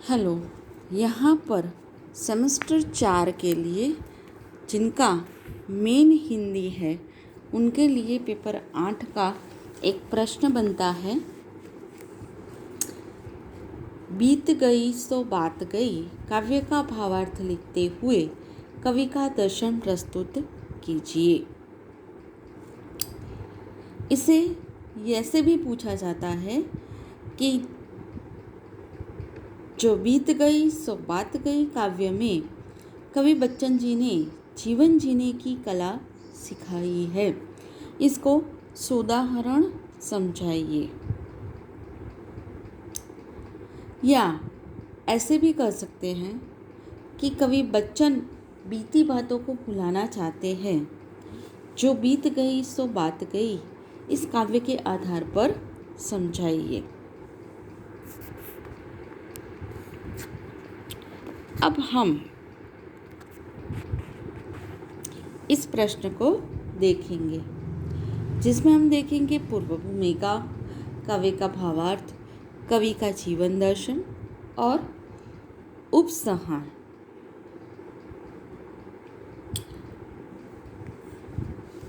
Hello. यहाँ पर semester 4 के लिए जिनका मेन हिंदी है उनके लिए पेपर 8 का एक प्रश्न बनता है। बीत गई सो बात गई काव्य का भावार्थ लिखते हुए कवि का दर्शन प्रस्तुत कीजिए। इसे ऐसे भी पूछा जाता है कि जो बीत गई सो बात गई काव्य में कवि बच्चन जी ने जीवन जीने की कला सिखाई है। इसको सोदाहरण समझाइए। या ऐसे भी कर सकते हैं कि कवि बच्चन बीती बातों को भुलाना चाहते हैं। जो बीत गई सो बात गई इस काव्य के आधार पर समझाइए। अब हम इस प्रश्न को देखेंगे जिसमें हम देखेंगे पूर्व भूमिका, काव्य का भावार्थ, कवि का जीवन दर्शन और उपसंहार।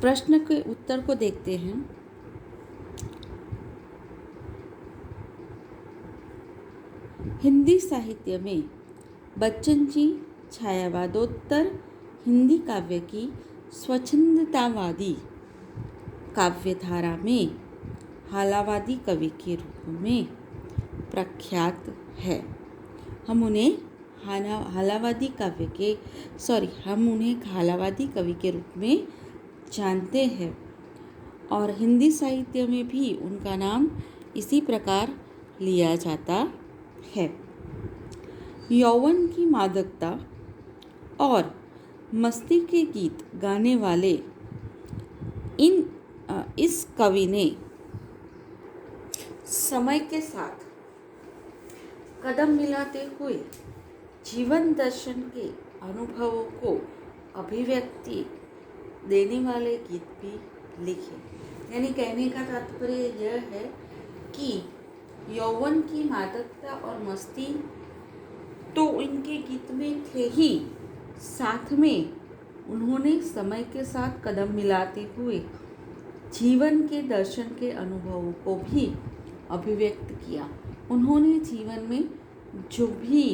प्रश्न के उत्तर को देखते हैं। हिंदी साहित्य में बच्चन जी छायावादोत्तर हिंदी काव्य की स्वच्छंदतावादी काव्यधारा में हालावादी कवि के रूप में प्रख्यात है। हम उन्हें हालावादी कवि के रूप में जानते हैं और हिंदी साहित्य में भी उनका नाम इसी प्रकार लिया जाता है। यौवन की मादकता और मस्ती के गीत गाने वाले इस कवि ने समय के साथ कदम मिलाते हुए जीवन दर्शन के अनुभवों को अभिव्यक्ति देने वाले गीत भी लिखे। यानी कहने का तात्पर्य यह है कि यौवन की मादकता और मस्ती तो इनके गीत में थे ही, साथ में उन्होंने समय के साथ कदम मिलाते हुए जीवन के दर्शन के अनुभवों को भी अभिव्यक्त किया। उन्होंने जीवन में जो भी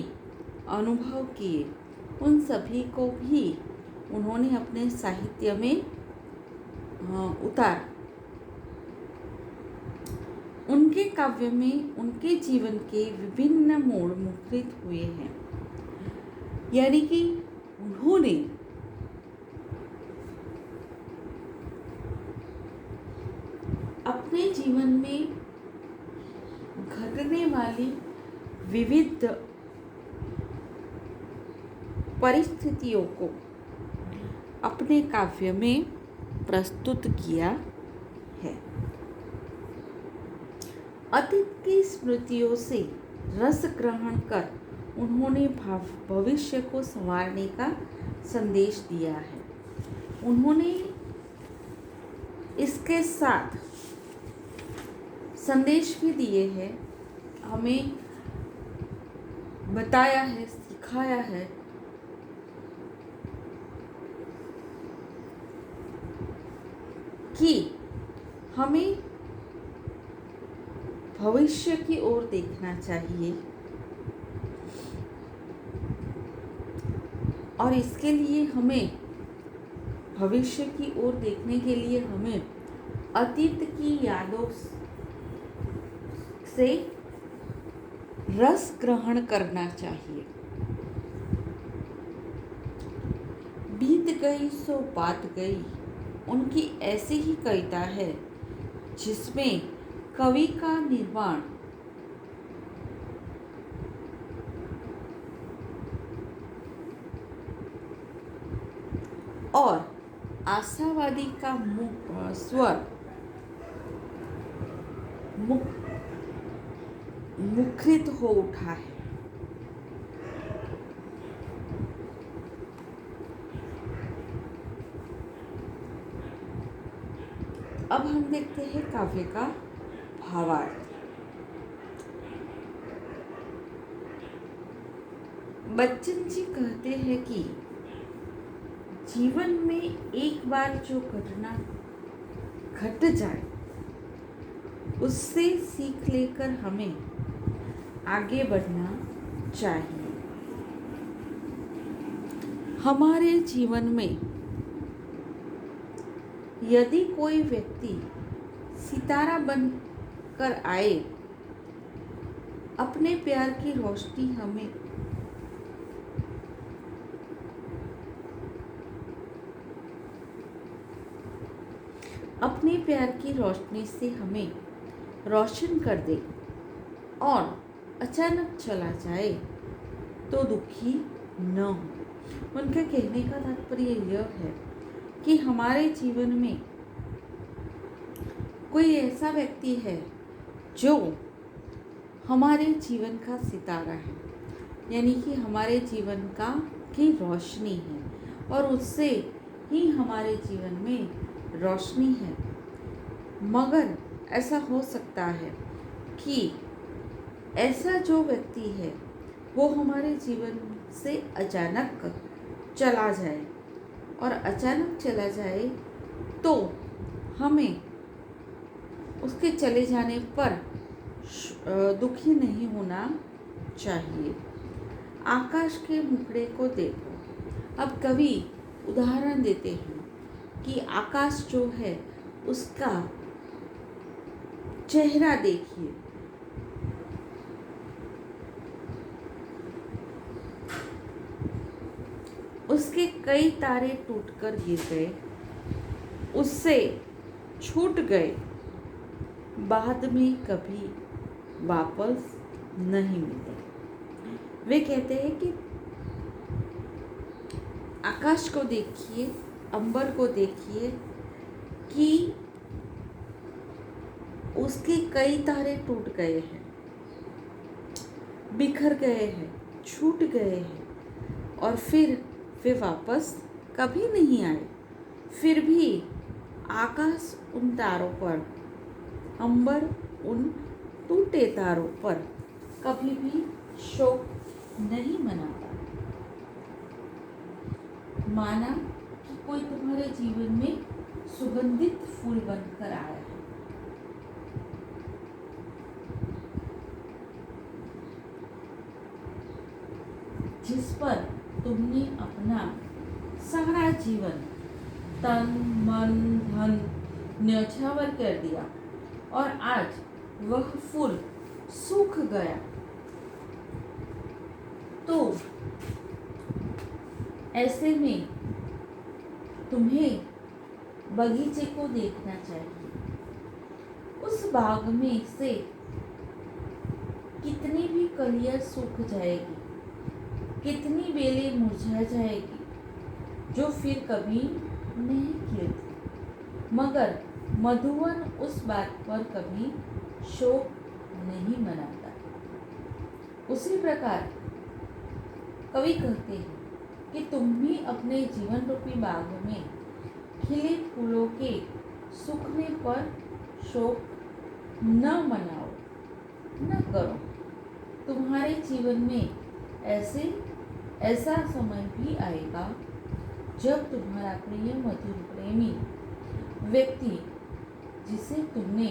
अनुभव किए उन सभी को भी उन्होंने अपने साहित्य में उतारा। उनके काव्य में उनके जीवन के विभिन्न मोड़ मुखरित हुए हैं। यानी कि उन्होंने अपने जीवन में घटने वाली विविध परिस्थितियों को अपने काव्य में प्रस्तुत किया है। अतीत की स्मृतियों से रस ग्रहण कर उन्होंने भविष्य को संवारने का संदेश दिया है। उन्होंने इसके साथ संदेश भी दिए हैं, हमें बताया है, सिखाया है कि हमें भविष्य की ओर देखना चाहिए और इसके लिए हमें भविष्य की ओर देखने के लिए हमें अतीत की यादों से रस ग्रहण करना चाहिए। बीत गई सो बात गई उनकी ऐसी ही कविता है जिसमें कवि का निर्माण और आशावादी का स्वर मुखरित हो उठा है। अब हम देखते हैं काव्य का भावार्थ। बच्चन जी कहते हैं कि जीवन में एक बार जो घटना घट जाए उससे सीख लेकर हमें आगे बढ़ना चाहिए। हमारे जीवन में यदि कोई व्यक्ति सितारा बनकर आए, अपने प्यार की रोशनी हमें अपने प्यार की रोशनी से हमें रोशन कर दे और अचानक चला जाए तो दुखी न हो। उनके कहने का तात्पर्य यह है कि हमारे जीवन में कोई ऐसा व्यक्ति है जो हमारे जीवन का सितारा है, यानी कि हमारे जीवन की रोशनी है और उससे ही हमारे जीवन में रोशनी है। मगर ऐसा हो सकता है कि ऐसा जो व्यक्ति है वो हमारे जीवन से अचानक चला जाए और अचानक चला जाए तो हमें उसके चले जाने पर दुखी नहीं होना चाहिए। आकाश के मुखड़े को देखो। अब कवि उदाहरण देते हैं कि आकाश जो है उसका चेहरा देखिए। उसके कई तारे टूटकर गिर गए, उससे छूट गए, बाद में कभी वापस नहीं मिले। वे कहते हैं कि आकाश को देखिए, अंबर को देखिए कि उसके कई तारे टूट गए हैं, बिखर गए हैं, छूट गए हैं और फिर वे वापस कभी नहीं आए। फिर भी आकाश उन तारों पर, अंबर उन टूटे तारों पर कभी भी शोक नहीं मनाता। माना कि कोई तुम्हारे जीवन में सुगंधित फूल बनकर आया है, जिस पर तुमने अपना सारा जीवन तन मन धन न्यौछावर कर दिया और आज वह फूल सूख गया, तो ऐसे में तुम्हें बगीचे को देखना चाहिए। उस बाग में से कितनी भी कलियां सूख जाएगी, कितनी बेलें मुरझा जाएगी जो फिर कभी नहीं खिलती, मगर मधुवन उस बात पर कभी शोक नहीं मनाता। उसी प्रकार कवि कहते हैं कि तुम भी अपने जीवन रूपी बाग में खिले फूलों के सूखने पर शोक न मनाओ, न करो। तुम्हारे जीवन में ऐसा समय भी आएगा जब तुम्हारा प्रिय मधुर प्रेमी व्यक्ति, जिसे तुमने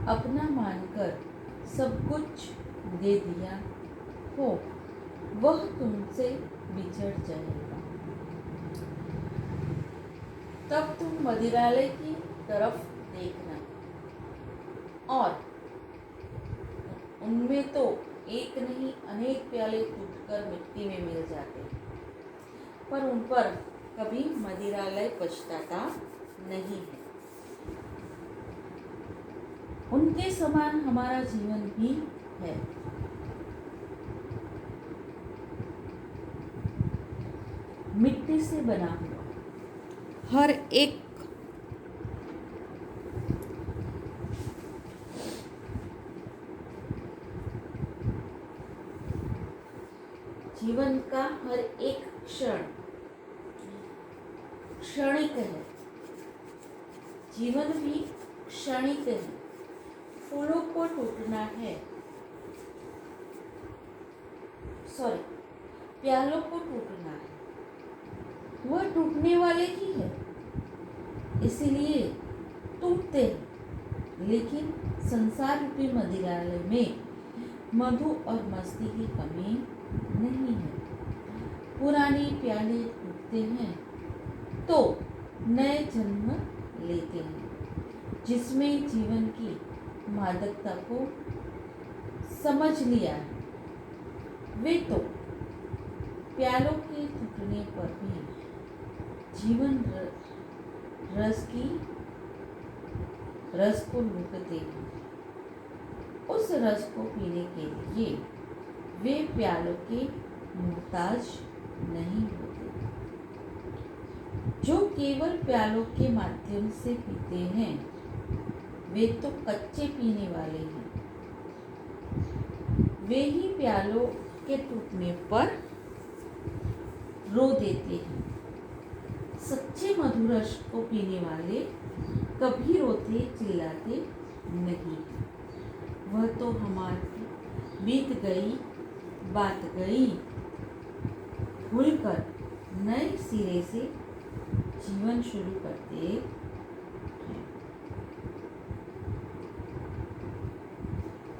अपना मानकर सब कुछ दे दिया हो, वह तुमसे बिछड़ जाएगा। तब तुम मदिरालय की तरफ देखना और उनमें तो एक नहीं अनेक प्याले टूटकर मिट्टी में मिल जाते, पर उन पर कभी मदिरालय पछताता नहीं है। उनके समान हमारा जीवन भी है। मिट्टी से बना हुआ हर एक जीवन का हर एक क्षण क्षणिक है। जीवन भी क्षणिक है। फूलों को टूटना है, प्यालों को टूटना है, वह टूटने वाले ही है, इसीलिए टूटते हैं। लेकिन संसार रूपी मदिरालय में मधु और मस्ती की कमी नहीं है। पुराने प्याले टूटते हैं तो नए जन्म लेते हैं, जिसमें जीवन की मादकता को समझ लिया है। वे तो प्यालों के टूटने पर भी जीवन रस को लूटते हैं। उस रस को पीने के लिए वे प्यालों के मोहताज नहीं होते। जो केवल प्यालों के माध्यम से पीते हैं, वे तो कच्चे पीने वाले हैं। वे ही प्यालों के टूटने पर रो देते हैं। सच्चे मधुरस को पीने वाले कभी रोते चिल्लाते नहीं। वह तो हमारी बीत गई बात गई भूलकर नए सिरे से जीवन शुरू करते हैं।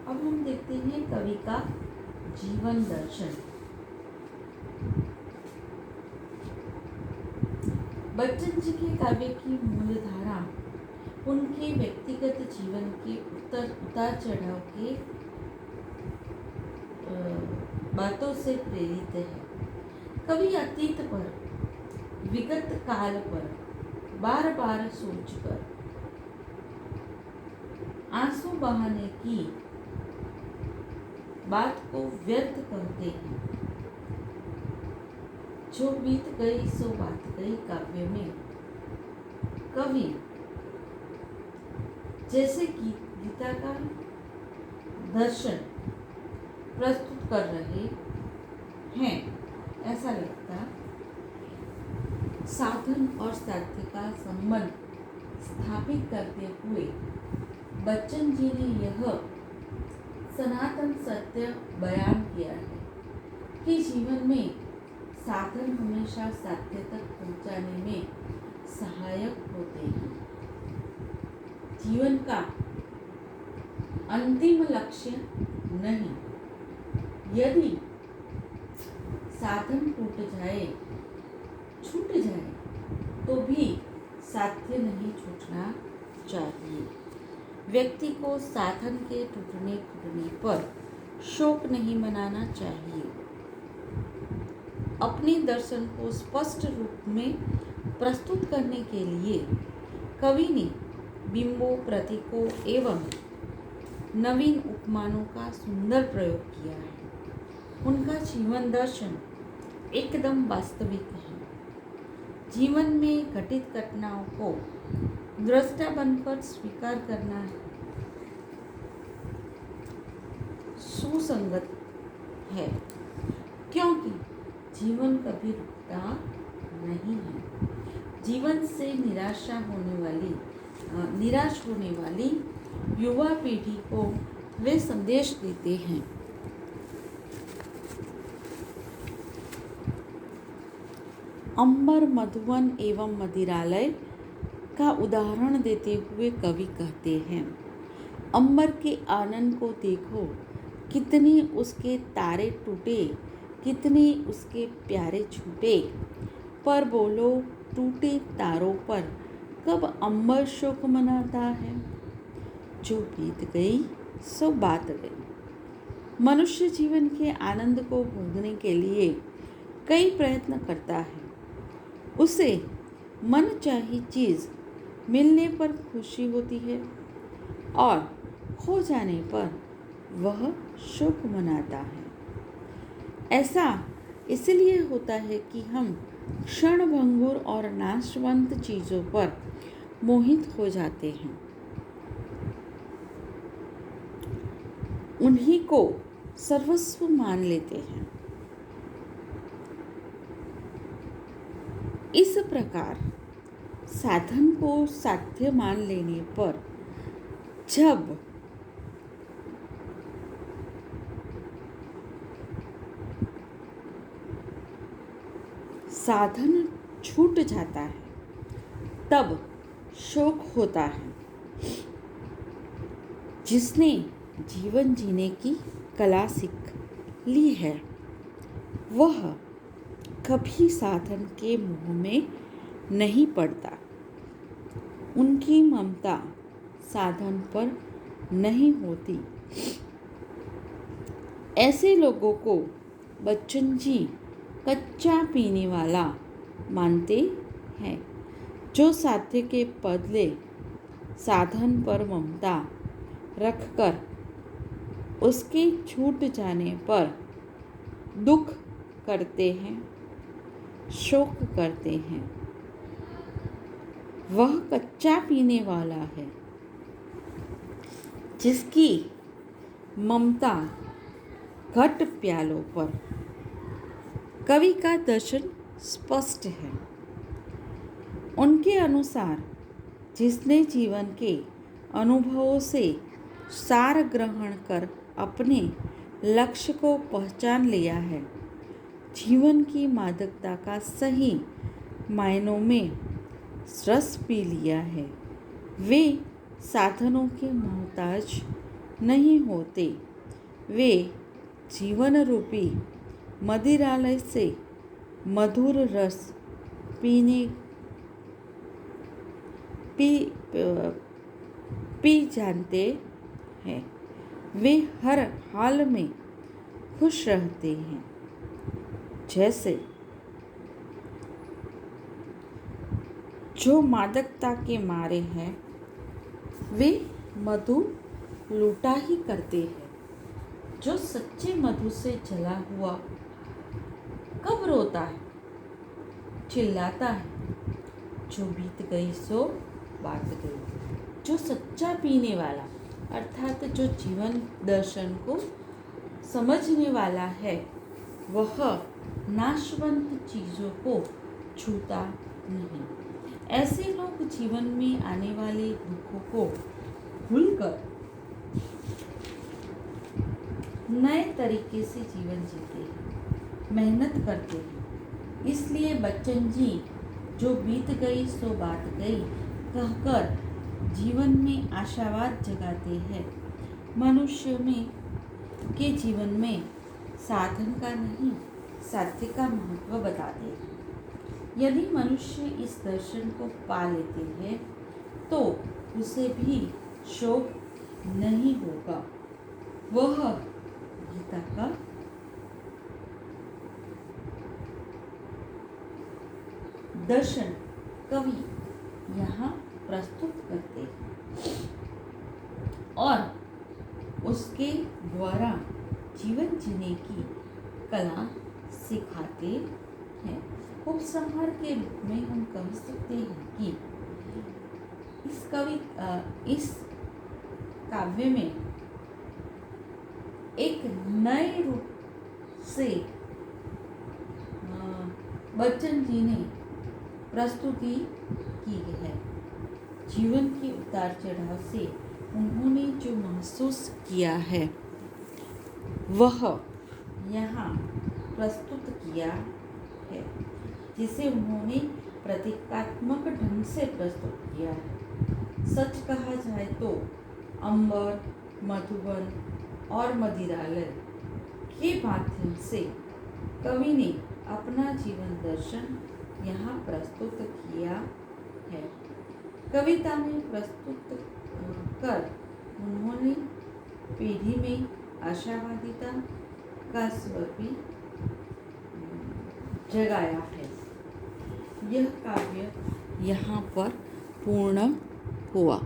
अब हम देखते हैं कवि का जीवन दर्शन। बच्चन जी के काव्य की मूल धारा उनके व्यक्तिगत जीवन के उतार चढ़ाव के बातों से प्रेरित है। कवि अतीत पर, विगत काल पर बार बार सोचकर आंसू बहाने की बात को व्यर्थ करते हैं। जो बीत गई सो बात गई काव्य में कवि जैसे गीता का दर्शन प्रस्तुत कर रहे हैं, ऐसा लगता। साधन और साध्य का संबंध स्थापित करते हुए बच्चन जी ने यह सनातन सत्य बयान किया है कि जीवन में साधन हमेशा साध्य तक पहुंचाने में सहायक होते हैं। जीवन का अंतिम लक्ष्य नहीं। यदि साधन छूट जाए तो भी साध्य नहीं छूटना चाहिए। व्यक्ति को साधन के टूटने पर शोक नहीं मनाना चाहिए। अपने दर्शन को स्पष्ट रूप में प्रस्तुत करने के लिए कवि ने बिंबों, प्रतीकों एवं नवीन उपमानों का सुंदर प्रयोग किया है। उनका जीवन दर्शन एकदम वास्तविक है। जीवन में घटित घटनाओं को दृष्टा बनकर स्वीकार करना सुसंगत है, क्योंकि जीवन कभी रुकता नहीं है। जीवन से निराश होने वाली युवा पीढ़ी को वे संदेश देते हैं। अंबर, मधुवन एवं मदिरालय का उदाहरण देते हुए कवि कहते हैं, अंबर के आनंद को देखो, कितने उसके तारे टूटे, कितने उसके प्यारे छूटे। पर बोलो, टूटे तारों पर कब अंबर शोक मनाता है। जो बीत गई सो बात गई। मनुष्य जीवन के आनंद को भोगने के लिए कई प्रयत्न करता है। उसे मनचाही चीज़ मिलने पर खुशी होती है और खो जाने पर वह शोक मनाता है। ऐसा इसलिए होता है कि हम क्षणभंगुर और नाशवंत चीज़ों पर मोहित हो जाते हैं। उन्हीं को सर्वस्व मान लेते हैं। इस प्रकार साधन को साध्य मान लेने पर जब साधन छूट जाता है तब शोक होता है। जिसने जीवन जीने की कला सीख ली है वह कभी साधन के मोह में नहीं पड़ता। उनकी ममता साधन पर नहीं होती। ऐसे लोगों को बच्चन जी कच्चा पीने वाला मानते हैं, जो साध्य के बदले साधन पर ममता रखकर उसके छूट जाने पर दुख करते हैं, शोक करते हैं। वह कच्चा पीने वाला है जिसकी ममता घट प्यालों पर। कवि का दर्शन स्पष्ट है। उनके अनुसार जिसने जीवन के अनुभवों से सार ग्रहण कर अपने लक्ष्य को पहचान लिया है, जीवन की मादकता का सही मायनों में रस पी लिया है, वे साधनों के मोहताज नहीं होते। वे जीवन रूपी मदिरालय से मधुर रस पी जानते हैं। वे हर हाल में खुश रहते हैं। जैसे जो मादकता के मारे हैं वे मधु लूटा ही करते हैं। जो सच्चे मधु से जला हुआ कब रोता है, चिल्लाता है, जो बीत गई सो बात गई। जो सच्चा पीने वाला अर्थात जो जीवन दर्शन को समझने वाला है वह नाशवंत चीज़ों को छूता नहीं। ऐसे लोग जीवन में आने वाले दुखों को भूलकर नए तरीके से जीवन जीते हैं, मेहनत करते हैं। इसलिए बच्चन जी जो बीत गई सो बात गई कहकर जीवन में आशावाद जगाते हैं। मनुष्य के जीवन में साधन का नहीं साध्य का महत्व बताते हैं। यदि मनुष्य इस दर्शन को पा लेते हैं तो उसे भी शोक नहीं होगा। वह गीता का दर्शन कवि यहाँ प्रस्तुत करते हैं और उसके द्वारा जीवन जीने की कला सिखाते हैं। उपसंहार के रूप में हम कह सकते हैं कि इस काव्य में एक नए रूप से बच्चन जी ने प्रस्तुति की है। जीवन के उतार चढ़ाव से उन्होंने जो महसूस किया है वह यहाँ प्रस्तुत किया है, जिसे उन्होंने प्रतीकात्मक ढंग से प्रस्तुत किया है। सच कहा जाए तो अंबर, मधुबन और मदिरालय के माध्यम से कवि ने अपना जीवन दर्शन यहाँ प्रस्तुत किया है। कविता में प्रस्तुत कर उन्होंने पीढ़ी में आशावादिता का स्वर भी जगाया है। यह काव्य यहाँ पर पूर्ण हुआ।